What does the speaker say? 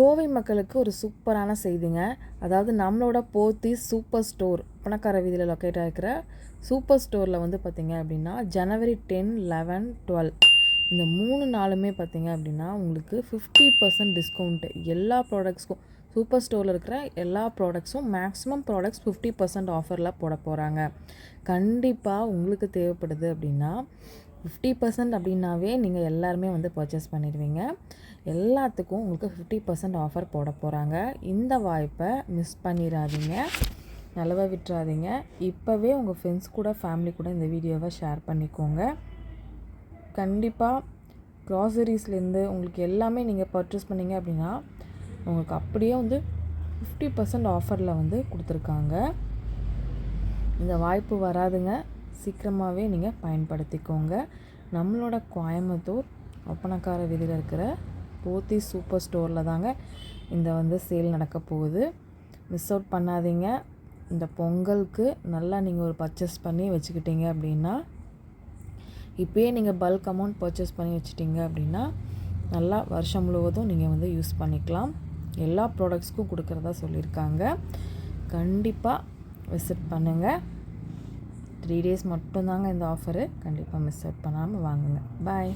கோவை மக்களுக்கு ஒரு சூப்பரான செய்திங்க. அதாவது நம்மளோட போத்தீஸ் சூப்பர் ஸ்டோர் பணக்கார வீதியில் லொக்கேட் ஆகிருக்கிற சூப்பர் ஸ்டோரில் வந்து பார்த்திங்க அப்படின்னா ஜனவரி 10, 11, 12 இந்த 3 நாளுமே பார்த்திங்க அப்படின்னா உங்களுக்கு 50% டிஸ்கவுண்ட்டு எல்லா ப்ராடக்ட்ஸ்க்கும். சூப்பர் ஸ்டோரில் இருக்கிற எல்லா ப்ராடக்ட்ஸும் மேக்ஸிமம் ப்ராடக்ட்ஸ் 50% ஆஃபரில் போட போகிறாங்க. கண்டிப்பாக உங்களுக்கு தேவைப்படுது அப்படின்னா 50% அப்படின்னாவே நீங்கள் எல்லாருமே வந்து பர்ச்சேஸ் பண்ணிடுவீங்க. எல்லாத்துக்கும் உங்களுக்கு 50% ஆஃபர் போட போகிறாங்க. இந்த வாய்ப்பை மிஸ் பண்ணிடாதீங்க, நழுவ விட்டுறாதீங்க. இப்போவே உங்கள் ஃப்ரெண்ட்ஸ் கூட ஃபேமிலி கூட இந்த வீடியோவை ஷேர் பண்ணிக்கோங்க. கண்டிப்பாக க்ராசரிஸ்லேருந்து உங்களுக்கு எல்லாமே நீங்கள் பர்ச்சேஸ் பண்ணிங்க அப்படின்னா உங்களுக்கு அப்படியே வந்து 50% ஆஃபரில் வந்து கொடுத்துருக்காங்க. இந்த வாய்ப்பு வராதுங்க, சீக்கிரமாகவே நீங்கள் பயன்படுத்திக்கோங்க. நம்மளோட கோயம்புத்தூர் ஒப்பனக்கார வீதியில் இருக்கிற போத்தீஸ் சூப்பர் ஸ்டோரில் தாங்க இந்த வந்து சேல் நடக்க போகுது. மிஸ் அவுட் பண்ணாதீங்க. இந்த பொங்கலுக்கு நல்லா நீங்கள் ஒரு பர்ச்சேஸ் பண்ணி வச்சுக்கிட்டீங்க அப்படின்னா, இப்போயே நீங்கள் பல்க் அமௌண்ட் பர்ச்சேஸ் பண்ணி வச்சுட்டிங்க அப்படின்னா நல்லா வருஷம் முழுவதும் நீங்கள் வந்து யூஸ் பண்ணிக்கலாம். எல்லா ப்ராடக்ட்ஸ்க்கும் கொடுக்குறதா சொல்லியிருக்காங்க. கண்டிப்பாக விசிட் பண்ணுங்கள். 3 days மட்டும்தாங்க இந்த ஆஃபரு. கண்டிப்பாக மிஸ் அவுட் பண்ணாமல் வாங்குங்க. பாய்.